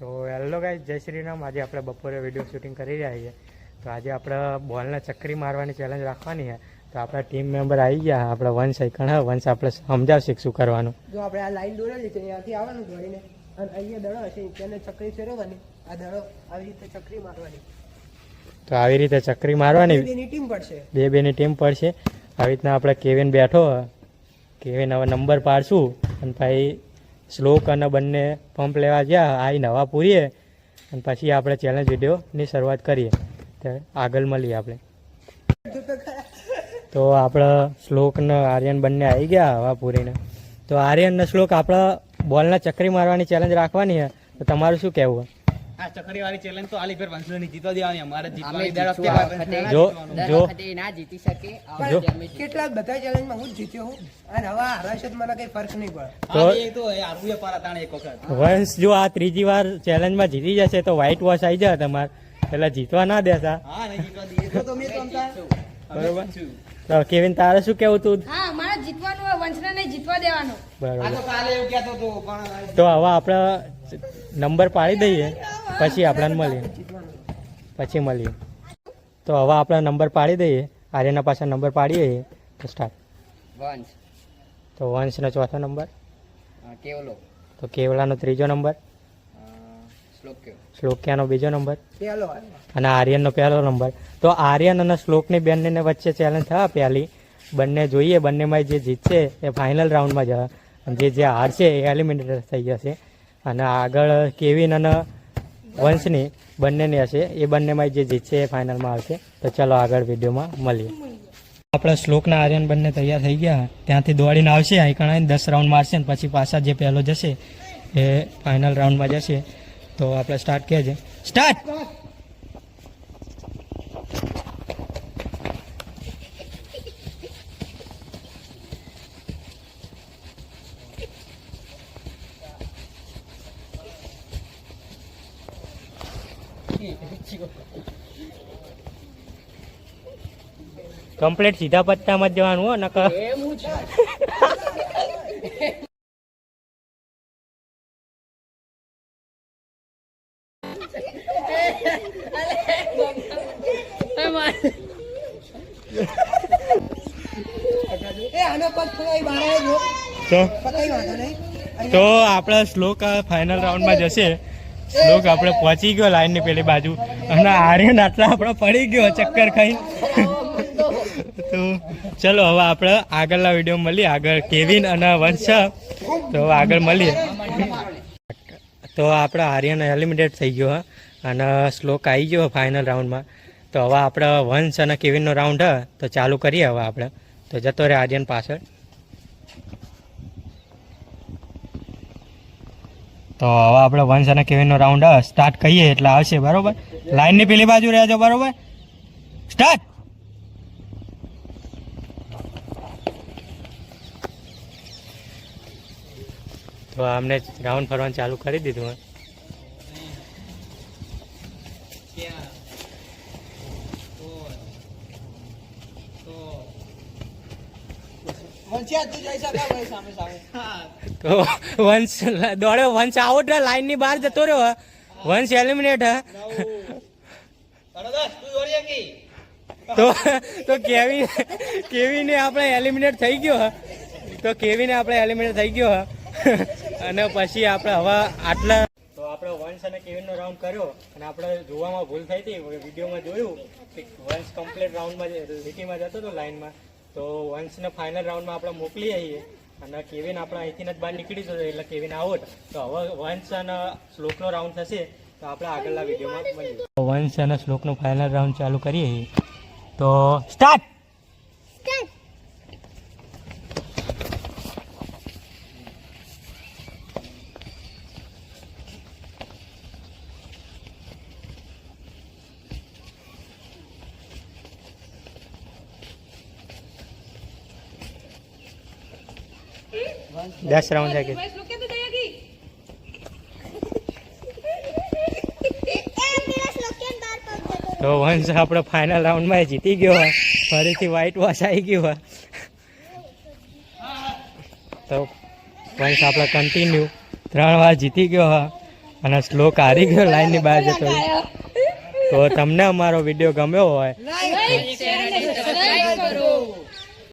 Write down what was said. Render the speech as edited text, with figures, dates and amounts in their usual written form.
તો hello guys, જય શ્રી રામ. આજે આપણે બપોરે વિડીયો શૂટિંગ કરી રહ્યા છીએ. તો આજે આપણે બોલને ચક્રી મારવાની ચેલેન્જ રાખવાની છે. તો આપણા ટીમ મેમ્બર આવી ગયા. આપણે વંશ આઈકણ વંશ આપણે સમજાવશે શું કરવાનું. જો આપણે આ લાઈન દોરેલી છે ત્યાંથી આવવાનું દોડીને અને અહીંયા દડો હશે તેને ચક્રી ફેરવવાની. આ દડો આવી રીતે ચક્રી મારવાની. તો આવી રીતે ચક્રી મારવાની. બેની ટીમ પડશે. બેની ટીમ પડશે. આવી રીતના આપણે કેવિન બેઠો. કેવિન હવે નંબર પાડશું અને ભાઈ શ્લોક અને બંને પંપ લેવા ગયા. આ નવા પૂરીએ અને પછી આપણે ચેલેન્જ વિડીયોની શરૂઆત કરીએ. તો આગળ મળીએ આપણે. તો આપણે શ્લોક ને આર્યન બંને આવી ગયા હવા પૂરીને. તો આર્યન ને શ્લોક આપણે બોલના ચક્રી મારવાની ચેલેન્જ રાખવાની છે. તો તમારું શું કહેવું? આ ચક્રી વાળી ચેલેન્જ તો આલી ફેર વંશની જીતવા દેવાની. અમારે જીતવાની ના જીતી શકે. કેટલા બધા ચેલેન્જમાં હું જીત્યો હું અને હવે હરાશે તો મને કઈ ફરક નહીં પડે. તો વંશ જો આ ત્રીજી વાર ચેલેન્જમાં જીતી જશે તો વ્હાઈટ વોશ આવી જાય તમારે. એટલે જીતવા ના દેતા. બરોબર. તો કેવિન તારે શું કેવું તું? હા, મારે જીતવાનું હોય, વંશને નહીં જીતવા દેવાનો. બરોબર. તો હવે આપણે નંબર પાડી દઈએ પછી આપણને મળીએ. તો હવે આપણે નંબર પાડી દઈએ. આર્યના પાછળ નંબર પાડીએ તો સ્ટાર્ટ. વંશ. તો વંશનો ચોથો નંબર. કેવલો. તો કેવલાનો ત્રીજો નંબર. શ્લોક્યાનો બીજો નંબર. અને આર્યનનો પહેલો નંબર. તો આર્યન અને શ્લોકની બંનેને વચ્ચે ચેલેન્જ થવા પહેલી. બંને જોઈએ, બંનેમાં જે જીતશે એ ફાઇનલ રાઉન્ડમાં જશે અને જે હારશે એ એલિમિનેટર થઈ જશે. અને આગળ કેવિન અને વંશની બંનેની હશે એ બંનેમાં જે જીતશે એ ફાઇનલમાં આવશે. તો ચાલો આગળ વિડીયોમાં મળીએ. આપણે શ્લોકના આર્યન બંને તૈયાર થઈ ગયા. ત્યાંથી દોડીને આવશે, આઈકણ આવીને 10 રાઉન્ડ મારશે ને પછી પાછા જે પહેલો જશે એ ફાઇનલ રાઉન્ડમાં જશે. તો આપણે સ્ટાર્ટ કહેજે. સ્ટાર્ટ. કમ્પ્લીટ સીધા પત્તામાં જ જવાનું હો નકર. તો આપણે શ્લોક ફાઇનલ રાઉન્ડમાં જશે. શ્લોક આપણે પહોંચી ગયો લાઈનની પેલી બાજુ અને આર્યન આટલા આપણે પડી ગયો ચક્કર ખાઈ. તો ચલો હવે આપણે આગળના વિડીયો મળીએ. આગળ કેવિન અને વંશ. તો આગળ મળીએ. તો આપણે આર્યન એલિમિનેટ થઈ ગયો અને શ્લોક આવી ગયો ફાઇનલ રાઉન્ડમાં. તો હવે આપણે વંશ અને કેવિનનો રાઉન્ડ તો ચાલુ કરીએ હવે આપણે. તો જતો રહે આર્યન પાછળ. તો હવે આપણે વંશ અને કેવિનનો રાઉન્ડ સ્ટાર્ટ કરીએ એટલે આવશે. બરોબર. લાઈનની પેલી બાજુ રહેજો. બરોબર. સ્ટાર્ટ. તો અમને રાઉન્ડ ફરવાનું ચાલુ કરી દીધું. તો વંશ દોડ્યો. વંશ આઉટ. લાઈન ની બહાર જતો રહ્યો. વંશ એલિમિનેટ. તો કેવીને આપણે એલિમિનેટ થઈ ગયો. અને પછી આપણે હવે આટલા. તો આપણે વંશ અને કેવિનનો રાઉન્ડ કર્યો અને આપણે જોવામાં ભૂલ થઈ હતી. વિડીયોમાં જોયું કે વંશ કમ્પ્લીટ રાઉન્ડમાં લીટીમાં જતો હતો લાઈનમાં. તો વંશને ફાઇનલ રાઉન્ડમાં આપણે મોકલી આવીએ અને કેવિન આપણે અહીંથી જ બહાર નીકળી જતો એટલે કેવિન આઉટ. તો હવે વંશ અને શ્લોકનો રાઉન્ડ થશે. તો આપણે આગળના વિડીયોમાં મળીએ. વંશ અને શ્લોકનો ફાઇનલ રાઉન્ડ ચાલુ કરીએ. તો સ્ટાર્ટ. दस राउंड जाके તો વંશ આપણો ફાઇનલ રાઉન્ડમાં જીતી ગયો હોય. ફરીથી વ્હાઈટ વોશ આવી ગયું હોય. તો વંશ આપણે કન્ટિન્યુ 3 વાર જીતી ગયો હોય. અને શ્લોક હારી ગયો લાઈનની બહાર જતો રહ્યો. તો તમને અમારો વિડીયો ગમ્યો હોય લાઈક શેર અને સબસ્ક્રાઇબ કરો